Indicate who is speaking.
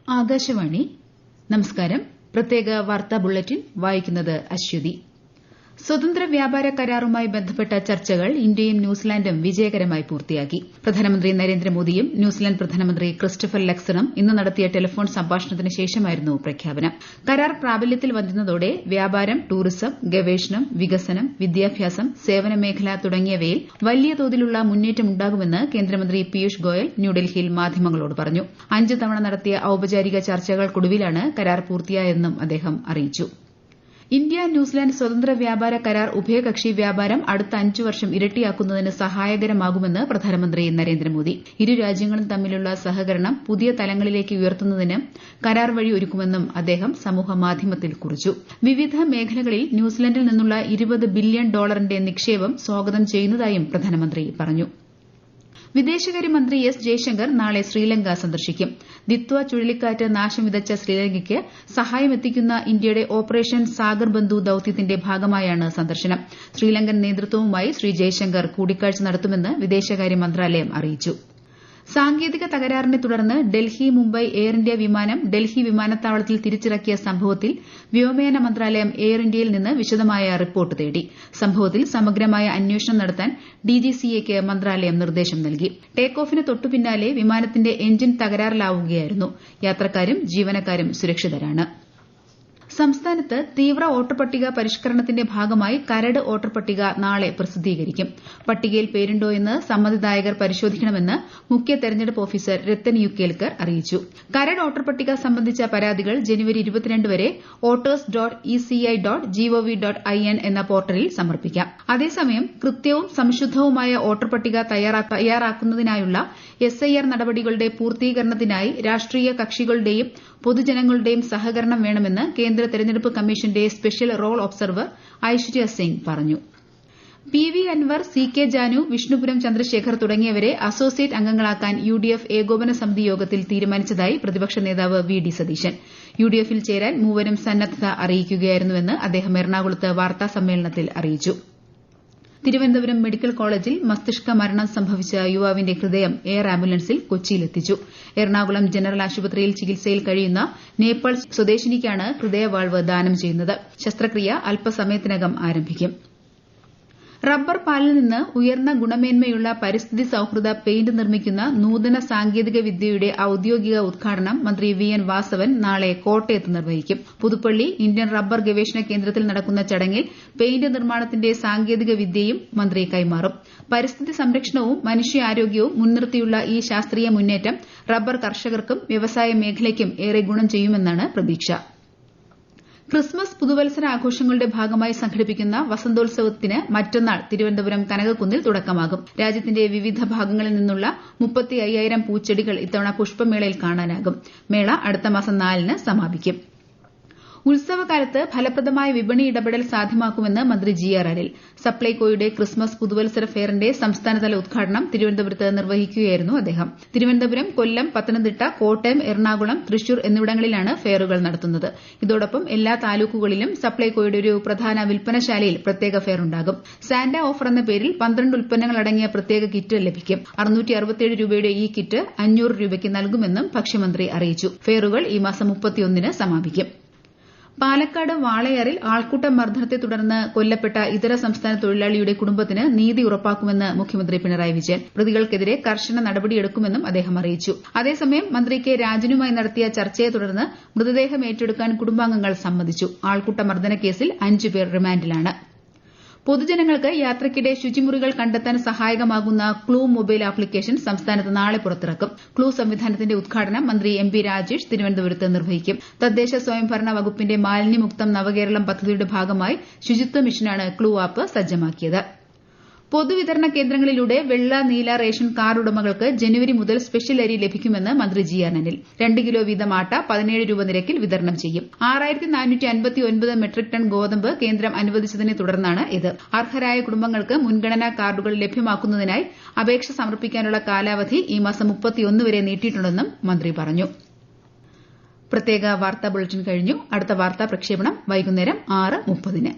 Speaker 1: ആകാശവാണി നമസ്കാരം. പ്രത്യേക വാർത്താ ബുള്ളറ്റിൻ വായിക്കുന്നത് അശ്വതി. സ്വതന്ത്ര വ്യാപാര കരാറുമായി ബന്ധപ്പെട്ട ചർച്ചകൾ ഇന്ത്യയും ന്യൂസിലാൻഡും വിജയകരമായി പൂർത്തിയാക്കി. പ്രധാനമന്ത്രി നരേന്ദ്രമോദിയും ന്യൂസിലാൻഡ് പ്രധാനമന്ത്രി ക്രിസ്റ്റഫർ ലക്സണും ഇന്ന് നടത്തിയ ടെലിഫോൺ സംഭാഷണത്തിന് ശേഷമായിരുന്നു പ്രഖ്യാപനം. കരാർ പ്രാബല്യത്തിൽ വരുന്നതോടെ വ്യാപാരം, ടൂറിസം, ഗവേഷണം, വികസനം, വിദ്യാഭ്യാസം, സേവന മേഖല തുടങ്ങിയവയിൽ വലിയ തോതിലുള്ള മുന്നേറ്റമുണ്ടാകുമെന്ന് കേന്ദ്രമന്ത്രി പീയൂഷ് ഗോയൽ ന്യൂഡൽഹിയിൽ മാധ്യമങ്ങളോട് പറഞ്ഞു. 5 തവണ നടത്തിയ ഔപചാരിക ചർച്ചകൾക്കൊടുവിലാണ് കരാർ പൂർത്തിയായതെന്നും അദ്ദേഹം അറിയിച്ചു. ഇന്ത്യ ന്യൂസിലാൻഡ് സ്വതന്ത്ര വ്യാപാര കരാർ ഉഭയകക്ഷി വ്യാപാരം അടുത്ത 5 വർഷം ഇരട്ടിയാക്കുന്നതിന് സഹായകരമാകുമെന്ന് പ്രധാനമന്ത്രി നരേന്ദ്രമോദി. ഇരു രാജ്യങ്ങളും തമ്മിലുള്ള സഹകരണം പുതിയ തലങ്ങളിലേക്ക് ഉയർത്തുന്നതിന് കരാർ വഴി ഒരുക്കുമെന്നും അദ്ദേഹം സമൂഹമാധ്യമത്തിൽ കുറിച്ചു. വിവിധ മേഖലകളിൽ ന്യൂസിലാൻഡിൽ നിന്നുള്ള $20 ബില്യൺ നിക്ഷേപം സ്വാഗതം ചെയ്യുന്നതായും പ്രധാനമന്ത്രി പറഞ്ഞു. വിദേശകാര്യമന്ത്രി എസ് ജയശങ്കർ നാളെ ശ്രീലങ്ക സന്ദർശിക്കും. ദിത്വ ചുഴലിക്കാറ്റ് നാശം വിതച്ച ശ്രീലങ്കയ്ക്ക് സഹായമെത്തിക്കുന്ന ഇന്ത്യയുടെ ഓപ്പറേഷൻ സാഗർ ബന്ധു ദൌത്യത്തിന്റെ ഭാഗമായാണ് സന്ദർശനം. ശ്രീലങ്കൻ നേതൃത്വവുമായി ശ്രീ ജയശങ്കർ കൂടിക്കാഴ്ച നടത്തുമെന്ന് വിദേശകാര്യ മന്ത്രാലയം അറിയിച്ചു. സാങ്കേതിക തകരാറിനെ തുടർന്ന് ഡൽഹി മുംബൈ എയർ ഇന്ത്യ വിമാനം ഡൽഹി വിമാനത്താവളത്തിൽ തിരിച്ചിറക്കിയ സംഭവത്തിൽ വ്യോമയാന മന്ത്രാലയം എയർ ഇന്ത്യയിൽ നിന്ന് വിശദമായ റിപ്പോർട്ട് തേടി. സംഭവത്തിൽ സമഗ്രമായ അന്വേഷണം നടത്താൻ ഡിജിസിഎയ്ക്ക് മന്ത്രാലയം നിർദ്ദേശം നൽകി. ടേക്ക് ഓഫിന് തൊട്ടുപിന്നാലെ വിമാനത്തിന്റെ എഞ്ചിൻ തകരാറിലാവുകയായിരുന്നു. യാത്രക്കാരും ജീവനക്കാരും സുരക്ഷിതരാണ്. സംസ്ഥാനത്ത് തീവ്ര വോട്ടർപട്ടിക പരിഷ്കരണത്തിന്റെ ഭാഗമായി കരട് വോട്ടർപട്ടിക നാളെ പ്രസിദ്ധീകരിക്കും. പട്ടികയിൽ പേരുണ്ടോയെന്ന് സമ്മതിദായകർ പരിശോധിക്കണമെന്ന് മുഖ്യ തെരഞ്ഞെടുപ്പ് ഓഫീസർ രത്തൻ യു കേൽക്കർ അറിയിച്ചു. കരട് വോട്ടർപട്ടിക സംബന്ധിച്ച പരാതികൾ ജനുവരി 22 വരെ voters.eci.gov.in എന്ന പോർട്ടലിൽ സമർപ്പിക്കാം. അതേസമയം കൃത്യവും സംശുദ്ധവുമായ വോട്ടർപട്ടിക തയ്യാറാക്കുന്നതിനായുള്ള SIR നടപടികളുടെ പൂർത്തീകരണത്തിനായി രാഷ്ട്രീയ കക്ഷികളുടെയും പൊതുജനങ്ങളുടെയും സഹകരണം വേണമെന്ന് കേന്ദ്ര തെരഞ്ഞെടുപ്പ് കമ്മീഷന്റെ special roll observer Aishwarya Singh പറഞ്ഞു. PV അൻവർ, CK ജാനു, വിഷ്ണുപുരം ചന്ദ്രശേഖർ തുടങ്ങിയവരെ അസോസിയേറ്റ് അംഗങ്ങളാക്കാൻ UDF ഏകോപന സമിതി യോഗത്തിൽ തീരുമാനിച്ചതായി പ്രതിപക്ഷ നേതാവ് VD സതീശൻ. UDFൽ ചേരാൻ മൂവരും സന്നദ്ധത അറിയിക്കുകയായിരുന്നുവെന്ന് അദ്ദേഹം എറണാകുളത്ത് വാർത്താസമ്മേളനത്തിൽ അറിയിച്ചു. തിരുവനന്തപുരം മെഡിക്കൽ കോളേജിൽ മസ്തിഷ്ക മരണം സംഭവിച്ച യുവാവിന്റെ ഹൃദയം എയർ ആംബുലൻസിൽ കൊച്ചിയിലെത്തിച്ചു. എറണാകുളം ജനറൽ ആശുപത്രിയിൽ ചികിത്സയിൽ കഴിയുന്ന നേപ്പാൾ സ്വദേശിനിക്കാണ് ഹൃദയവാൾവ് ദാനം ചെയ്യുന്നത്. ശസ്ത്രക്രിയ അല്പസമയത്തിനകം ആരംഭിക്കും. റബ്ബർ പാലിൽ നിന്ന് ഉയർന്ന ഗുണമേന്മയുള്ള പരിസ്ഥിതി സൌഹൃദ പെയിന്റ് നിർമ്മിക്കുന്ന നൂതന സാങ്കേതിക വിദ്യയുടെ ഔദ്യോഗിക ഉദ്ഘാടനം മന്ത്രി VN വാസവൻ നാളെ കോട്ടയത്ത് നിർവഹിക്കും. പുതുപ്പള്ളി ഇന്ത്യൻ റബ്ബർ ഗവേഷണ കേന്ദ്രത്തിൽ നടക്കുന്ന ചടങ്ങിൽ പെയിന്റ് നിർമ്മാണത്തിന്റെ സാങ്കേതിക വിദ്യയും മന്ത്രി കൈമാറും. പരിസ്ഥിതി സംരക്ഷണവും മനുഷ്യാരോഗ്യവും മുൻനിർത്തിയുള്ള ഈ ശാസ്ത്രീയ മുന്നേറ്റം റബ്ബർ കർഷകർക്കും വ്യവസായ മേഖലയ്ക്കും ഏറെ ഗുണം ചെയ്യുമെന്നാണ് പ്രതീക്ഷ. ക്രിസ്മസ് പുതുവത്സര ആഘോഷങ്ങളുടെ ഭാഗമായി സംഘടിപ്പിക്കുന്ന വസന്തോത്സവത്തിന് മറ്റന്നാൾ തിരുവനന്തപുരം കനകക്കുന്നിൽ തുടക്കമാകും. രാജ്യത്തിന്റെ വിവിധ ഭാഗങ്ങളിൽ നിന്നുള്ള 35,000 പൂച്ചെടികൾ ഇത്തവണ പുഷ്പമേളയിൽ കാണാനാകും. മേള അടുത്ത മാസം 4-ന് സമാപിക്കും. ഉത്സവകാലത്ത് ഫലപ്രദമായ വിപണി ഇടപെടൽ സാധ്യമാക്കുമെന്ന് മന്ത്രി GR അനിൽ. സപ്ലൈകോയുടെ ക്രിസ്മസ് പുതുവത്സര ഫെയറിന്റെ സംസ്ഥാനതല ഉദ്ഘാടനം തിരുവനന്തപുരത്ത് നിർവഹിക്കുകയായിരുന്നു അദ്ദേഹം. തിരുവനന്തപുരം, കൊല്ലം, പത്തനംതിട്ട, കോട്ടയം, എറണാകുളം, തൃശൂർ എന്നിവിടങ്ങളിലാണ് ഫെയറുകൾ നടത്തുന്നത്. ഇതോടൊപ്പം എല്ലാ താലൂക്കുകളിലും സപ്ലൈകോയുടെ ഒരു പ്രധാന വിൽപ്പനശാലയിൽ പ്രത്യേക ഫെയർ ഉണ്ടാകും. സാന്റ ഓഫർ എന്ന പേരിൽ 12 ഉൽപ്പന്നങ്ങൾ അടങ്ങിയ പ്രത്യേക കിറ്റ് ലഭിക്കും. 667 രൂപയുടെ ഈ കിറ്റ് 500 രൂപയ്ക്ക് നൽകുമെന്നും ഭക്ഷ്യമന്ത്രി അറിയിച്ചു. ഫെയറുകൾ ഈ മാസം 31-ന് സമാപിക്കും. പാലക്കാട് വാളയാറിൽ ആൾക്കൂട്ട മർദ്ദനത്തെ തുടർന്ന് കൊല്ലപ്പെട്ട ഇതര സംസ്ഥാന തൊഴിലാളിയുടെ കുടുംബത്തിന് നീതി ഉറപ്പാക്കുമെന്ന് മുഖ്യമന്ത്രി പിണറായി വിജയൻ. പ്രതികൾക്കെതിരെ കർശന നടപടിയെടുക്കുമെന്നും അദ്ദേഹം അറിയിച്ചു. അതേസമയം മന്ത്രി കെ രാജനുമായി നടത്തിയ ചർച്ചയെ തുടർന്ന് മൃതദേഹം ഏറ്റെടുക്കാൻ കുടുംബാംഗങ്ങൾ സമ്മതിച്ചു. ആൾക്കൂട്ട മർദ്ദന കേസിൽ 5 പേർ റിമാൻഡിലാണ്. പൊതുജനങ്ങൾക്ക് യാത്രയ്ക്കിടെ ശുചിമുറികൾ കണ്ടെത്താൻ സഹായകമാകുന്ന ക്ലൂ മൊബൈൽ ആപ്ലിക്കേഷൻ സംസ്ഥാനത്ത് നാളെ പുറത്തിറക്കും. ക്ലൂ സംവിധാനത്തിന്റെ ഉദ്ഘാടനം മന്ത്രി MP രാജേഷ് തിരുവനന്തപുരത്ത് നിർവഹിക്കും. തദ്ദേശ സ്വയംഭരണ വകുപ്പിന്റെ മാലിന്യമുക്തം നവകേരളം പദ്ധതിയുടെ ഭാഗമായി ശുചിത്വ മിഷനാണ് ക്ലൂ ആപ്പ് സജ്ജമാക്കിയത്. പൊതുവിതരണ കേന്ദ്രങ്ങളിലൂടെ വെള്ള, നീല റേഷൻ കാർഡ് ഉടമകൾക്ക് ജനുവരി മുതൽ സ്പെഷ്യൽ അരി ലഭിക്കുമെന്ന് മന്ത്രി GR അനിൽ. 2 കിലോ വീതം ആട്ട 17 രൂപ നിരക്കിൽ വിതരണം ചെയ്യും. 6459 മെട്രിക് ടൺ ഗോതമ്പ് കേന്ദ്രം അനുവദിച്ചതിനെ തുടർന്നാണ് ഇത്. അർഹരായ കുടുംബങ്ങൾക്ക് മുൻഗണനാ കാർഡുകൾ ലഭ്യമാക്കുന്നതിനായി അപേക്ഷ സമർപ്പിക്കാനുള്ള കാലാവധി ഈ മാസം 31 വരെ നീട്ടിയിട്ടുണ്ടെന്നും മന്ത്രി പറഞ്ഞു. പ്രത്യേക വാർത്താ ബുള്ളറ്റിൻ കഴിഞ്ഞു. അടുത്ത വാർത്താ പ്രക്ഷേപണം വൈകുന്നേരം 6:30-ന്.